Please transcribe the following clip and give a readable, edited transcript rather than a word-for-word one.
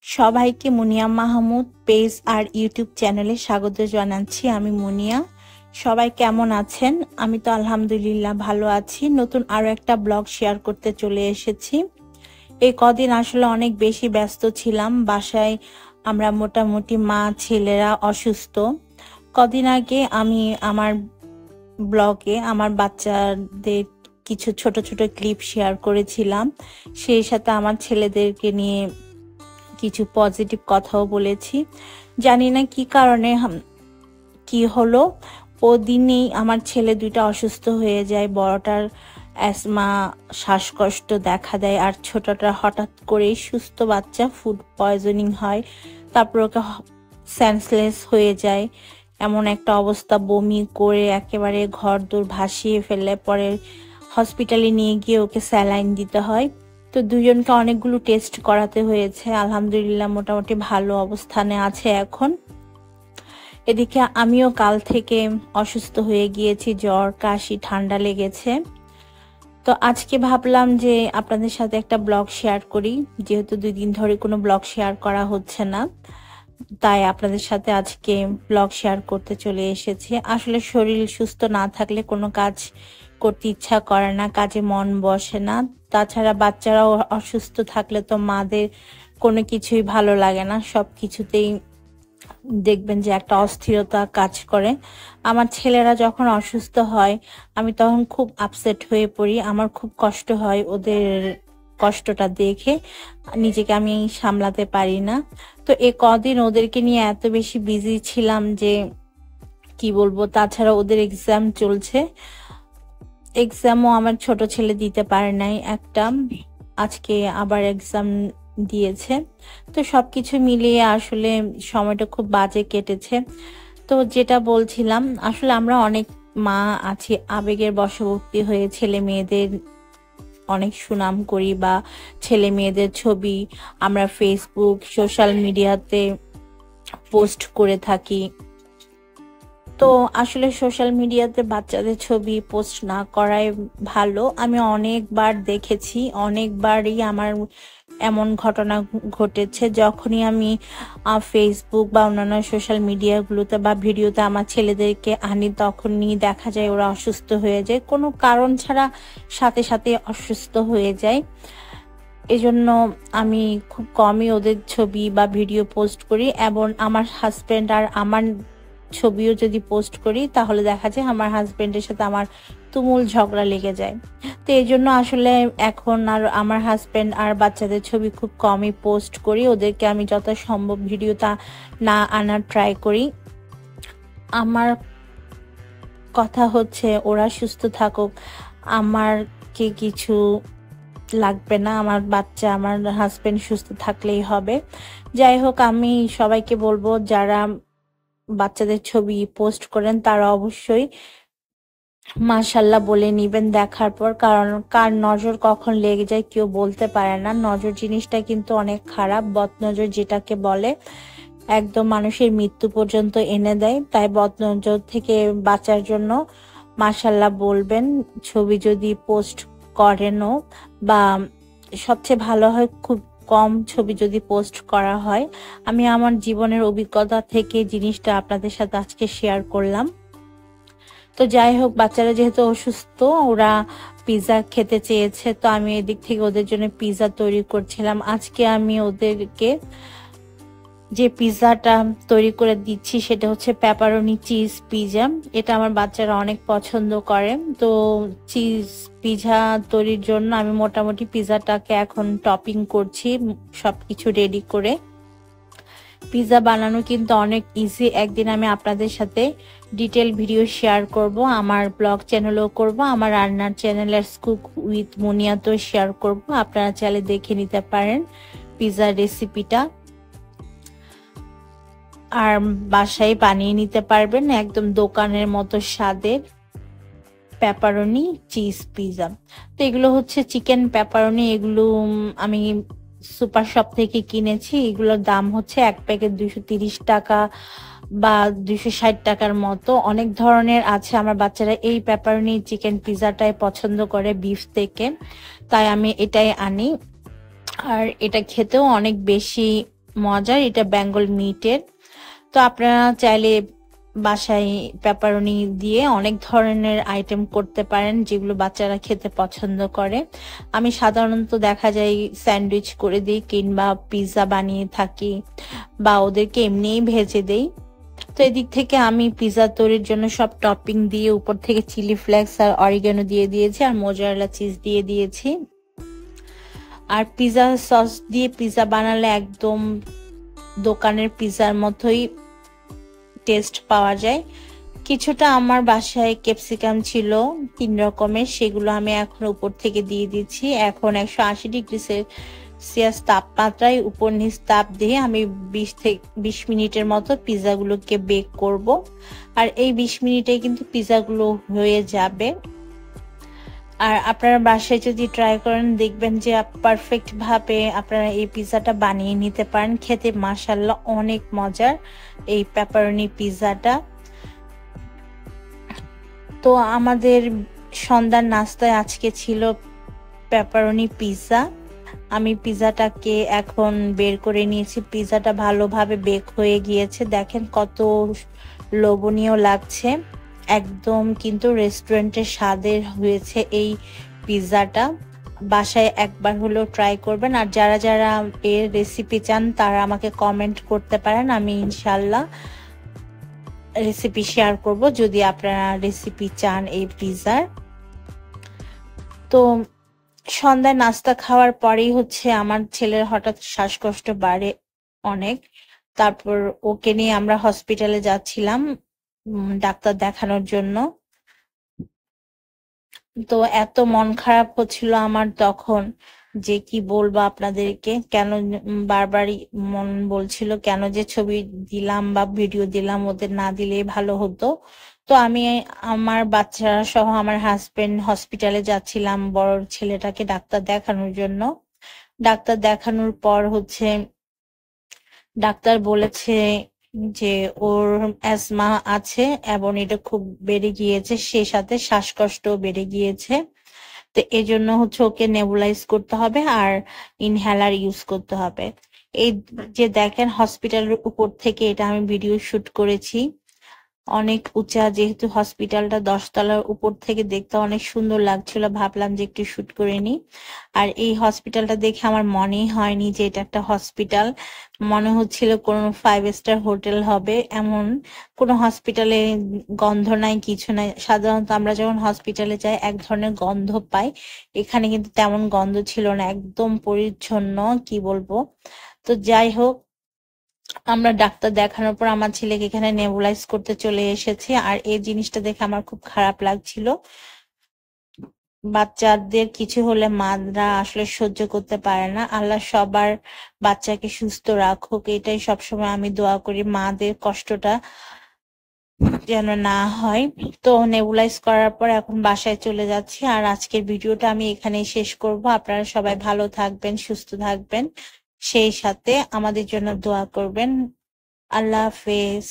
সবাইকে মুনিয়া মাহমুদ পেজ আর ইউটিউব চ্যানেলে স্বাগত জানাচ্ছি। আমি মুনিয়া। সবাই কেমন আছেন? আমি তো আলহামদুলিল্লাহ ভালো আছি। নতুন আরো একটা ব্লগ শেয়ার করতে চলে এসেছি। এই কদিন আসলে অনেক বেশি ব্যস্ত ছিলাম। বাসায় আমরা মোটামুটি মা ছেলেরা অসুস্থ। কদিন আগে আমি আমার ব্লগে আমার বাচ্চাদের কিছু ছোট ছোট ক্লিপ শেয়ার করেছিলাম। সেই সাথে আমার ছেলেদেরকে নিয়ে কিছু পজিটিভ কথাও বলেছি। জানি না কি কারণে কি হলো, ওদিনই আমার ছেলে দুইটা অসুস্থ হয়ে যায়। বড়টার অ্যাসমা শ্বাসকষ্ট দেখা দেয়, আর ছোটটা হঠাৎ করেই সুস্থ বাচ্চা ফুড পয়জনিং হয়, তারপর ওকে সেন্সলেস হয়ে যায়। এমন একটা অবস্থা, বমি করে একেবারে ঘর দূর ভাসিয়ে ফেলে। পরে হসপিটালে নিয়ে গিয়ে ওকে স্যালাইন দিতে হয়। তো দুজনকে অনেকগুলো টেস্ট করাতে হয়েছে। আলহামদুলিল্লাহ মোটামুটি ভালো অবস্থানে আছে এখন। এদিকে আমিও কাল থেকে অসুস্থ হয়ে গিয়েছি, জ্বর কাশি ঠান্ডা লেগেছে। তো আজকে ভাবলাম যে আপনাদের সাথে একটা ব্লগ শেয়ার করি, যেহেতু 2 দিন ধরে কোনো ব্লগ শেয়ার করা হচ্ছে না, তাই আপনাদের সাথে আজকে ব্লগ শেয়ার করতে চলে এসেছি। আসলে শরীর সুস্থ না থাকলে কোনো কাজ করতে ইচ্ছা করে না, কাজে মন বসে না। তাছাড়া বাচ্চারাও অসুস্থ থাকলে তো মাদের কোনো কিছুই ভালো লাগে না, সব কিছুতেই দেখবেন যে একটা অস্থিরতা কাজ করে। আমার ছেলেরা যখন অসুস্থ হয় আমি তখন খুব আপসেট হয়ে পড়ি, আমার খুব কষ্ট হয় ওদের কষ্টটা দেখে, নিজেকে আমি সামলাতে পারি না। তো এ কদিন ওদেরকে নিয়ে এত বেশি বিজি ছিলাম যে কি বলবো। তাছাড়া ওদের এক্সাম চলছে, এক্সামও আমার ছোট ছেলে দিতে পারে নাই একটা, আজকে আবার এক্সাম দিয়েছে। তো সবকিছু মিলিয়ে আসলে সময়টা খুব বাজে কেটেছে। তো যেটা বলছিলাম, আসলে আমরা অনেক মা আছি আবেগের বশবর্তী হয়ে ছেলে মেয়েদের অনেক সুনাম করি, বা ছেলে মেয়েদের ছবি আমরা ফেসবুক সোশ্যাল মিডিয়াতে পোস্ট করে থাকি। তো আসলে সোশ্যাল মিডিয়াতে বাচ্চাদের ছবি পোস্ট না করাই ভালো। আমি অনেকবার দেখেছি, অনেকবারই আমার এমন ঘটনা ঘটেছে, যখনই আমি ফেসবুক বা অন্যান্য সোশ্যাল মিডিয়াগুলোতে বা ভিডিওতে আমার ছেলেদেরকে আনি, তখনই দেখা যায় ওরা অসুস্থ হয়ে যায়, কোনো কারণ ছাড়া সাথে সাথে অসুস্থ হয়ে যায়। এজন্য আমি খুব কমই ওদের ছবি বা ভিডিও পোস্ট করি, এবং আমার হাজবেন্ড আর আমার ছবিও যদি পোস্ট করি তাহলে দেখা যায় আমার হাজবেন্ডের সাথে আমার তুমুল ঝগড়া লেগে যায়। তো এই জন্য আসলে এখন আর আমার হাজবেন্ড আর বাচ্চাদের ছবি খুব কমই পোস্ট করি, ওদেরকে আমি যত সম্ভব ভিডিওটা না আনার ট্রাই করি। আমার কথা হচ্ছে ওরা সুস্থ থাকুক, আমারকে কিছু লাগবে না, আমার বাচ্চা আমার হাজবেন্ড সুস্থ থাকলেই হবে। যাই হোক, আমি সবাইকে বলবো যারা বাচ্চাদের ছবি পোস্ট করেন তারা অবশ্যই মাশাআল্লাহ বলে নিবেন দেখার পর, কারণ কার নজর কখন লেগে যায় কেউ বলতে পারে না। নজর জিনিসটা কিন্তু অনেক খারাপ, বদনজর যেটাকে বলে, একদম মানুষের মৃত্যু পর্যন্ত এনে দেয়। তাই বদনজর থেকে বাঁচার জন্য মাশাআল্লাহ বলবেন। ছবি যদি পোস্ট করেনও, বা সবচেয়ে ভালো হয় খুব কম ছবি যদি পোস্ট করা হয়। আমি আমার জীবনের অভিজ্ঞতা থেকে জিনিসটা আপনাদের সাথে আজকে শেয়ার করলাম। তো যাই হোক, বাচ্চারা যেহেতু অসুস্থ, ওরা পিৎজা খেতে চেয়েছে, তো আমি এদিক থেকে ওদের জন্য পিৎজা তৈরি করছিলাম। আজকে আমি ওদেরকে যে পিৎজাটা তৈরি করে দিচ্ছি সেটা হচ্ছে পেপারনি চিজ পিৎজা। এটা আমার বাচ্চারা অনেক পছন্দ করে। তো চিজ পিৎজা তৈরির জন্য আমি মোটামুটি পিৎজাটাকে এখন টপিং করছি, সবকিছু রেডি করে। পিৎজা বানানো কিন্তু অনেক ইজি, একদিন আমি আপনাদের সাথে ডিটেল ভিডিও শেয়ার করব, আমার ব্লগ চ্যানেলেও করব, আমার রান্নার চ্যানেলের কুক উইথ মুনিয়াতেও শেয়ার করব, আপনারা চাইলে দেখে নিতে পারেন পিৎজার রেসিপিটা, আর বাসায় বানিয়ে নিতে পারবেন একদম দোকানের মতো স্বাদের পেপারনি চিজ পিৎজা। তো এগুলো হচ্ছে চিকেন পেপারনি, এগুলো আমি সুপার শপ থেকে কিনেছি। এগুলোর দাম হচ্ছে এক প্যাকেট 230 টাকা বা 260 টাকার মতো। অনেক ধরনের আছে, আমার বাচ্চারা এই পেপারনি চিকেন পিৎজাটাই পছন্দ করে বিফ থেকে, তাই আমি এটাই আনি। আর এটা খেতেও অনেক বেশি মজার। এটা বেঙ্গল মিটের। তো আপনারা চাইলে বাসায় পেপারনি দিয়ে অনেক ধরনের আইটেম করতে পারেন যেগুলো বাচ্চারা খেতে পছন্দ করে। আমি সাধারণত দেখা যায় স্যান্ডউইচ করে দিই কিংবা পিৎজা বানিয়ে থাকি বা ওদেরকে এমনিই ভেজে দেই। তো এদিক থেকে আমি পিৎজা তৈরির জন্য সব টপিং দিয়ে উপর থেকে চিলি ফ্লেক্স আর অরিগানো দিয়ে দিয়েছি আর মোজারেলা চিজ দিয়ে দিয়েছি। আর পিৎজা সস দিয়ে পিৎজা বানালে একদম দোকানের পিৎজার মতোই টেস্ট পাওয়া যায়। কিছুটা আমার বাসায় ক্যাপসিকাম ছিল 3 রকমের, সেগুলো আমি এখন উপর থেকে দিয়ে দিচ্ছি। এখন 180 ডিগ্রি সেলসিয়াস তাপমাত্রায় উপর নিচ তাপ দিয়ে আমি 20 মিনিটের মতো পিৎজাগুলোকে বেক করব। আর এই 20 মিনিটে কিন্তু পিৎজাগুলো হয়ে যাবে। আর আপনারা বাসায় যদি ট্রাই করেন দেখবেন যে পারফেক্ট ভাবে আপনারা এই পিৎজাটা বানিয়ে নিতে পারেন। খেতে মাশাআল্লাহ অনেক মজার এই পেপারনি পিৎজাটা। তো আমাদের সন্ধ্যার নাস্তায় আজকে ছিল পেপারনি পিৎজা। আমি পিৎজাটাকে এখন বের করে নিয়েছি। পিৎজাটা ভালোভাবে বেক হয়ে গিয়েছে, দেখেন কত লোভনীয় লাগছে। একদম কিন্তু রেস্টুরেন্টের স্বাদের হয়েছে এই পিৎজাটা। বাসায় একবার হলেও ট্রাই করবেন। আর যারা যারা এর রেসিপি চান তারা আমাকে কমেন্ট করতে পারেন, আমি ইনশাল্লাহ রেসিপি শেয়ার করব যদি আপনারা রেসিপি চান এই পিৎজার। তো সন্ধ্যায় নাস্তা খাওয়ার পরেই হচ্ছে আমার ছেলের হঠাৎ শ্বাসকষ্ট বাড়ে অনেক। তারপর ওকে নিয়ে আমরা হসপিটালে যাচ্ছিলাম ডাক্তার দেখানোর জন্য। তো এত মন খারাপ হচ্ছিল আমার তখন যে কি বলবো আপনাদেরকে, কেন বারবারই মন বলছিল কেন যে ছবি দিলাম বা ভিডিও দিলাম, ওদের না দিলেই ভালো হতো। তো আমি আমার বাচ্চারা সহ আমার হাজবেন্ড হসপিটালে যাচ্ছিলাম বড় ছেলেটাকে ডাক্তার দেখানোর জন্য। ডাক্তার দেখানোর পর হচ্ছে ডাক্তার বলেছে যে ওর অ্যাজমা আছে এবং এটা খুব বেড়ে গিয়েছে, সেই সাথে শ্বাসকষ্ট বেড়ে গিয়েছে। তো এজন্য হচ্ছে ওকে নেবুলাইজ করতে হবে আর ইনহেলার ইউজ করতে হবে। এই যে দেখেন হসপিটালের উপর থেকে এটা আমি ভিডিও শুট করেছি। অনেক উঁচা, যেহেতু হসপিটালটা 10 তলার, উপর থেকে দেখতে অনেক সুন্দর লাগছিল, ভাবলাম যে একটু শুট করে নি। আর এই হসপিটালটা দেখে আমার মনেই হয়নি যে এটা একটা হসপিটাল, মনে হচ্ছিল কোনো 5 স্টার হোটেল হবে। এমন কোনো হসপিটালে গন্ধ নাই, কিছু নাই। সাধারণত আমরা যখন হসপিটালে যাই এক ধরনের গন্ধ পাই, এখানে কিন্তু তেমন গন্ধ ছিল না, একদম পরিচ্ছন্ন, কি বলবো। তো যাই হোক, আমরা ডাক্তার দেখানোর পর আমার ছেলেকে এখানে নেবুলাইজ করতে চলে এসেছি। আর এই জিনিসটা দেখে আমার খুব খারাপ লাগছিল। বাচ্চাদের কিছু হলে মারা আসলে সহ্য করতে পারে না। আল্লাহ সবার বাচ্চাকে সুস্থ রাখুক, এটাই সবসময় আমি দোয়া করি, মাদের কষ্টটা যেন না হয়। তো নেবুলাইজ করার পর এখন বাসায় চলে যাচ্ছি। আর আজকের ভিডিওটা আমি এখানেই শেষ করব। আপনারা সবাই ভালো থাকবেন, সুস্থ থাকবেন, সেই সাথে আমাদের জন্য দোয়া করবেন। আল্লাহ হাফেজ।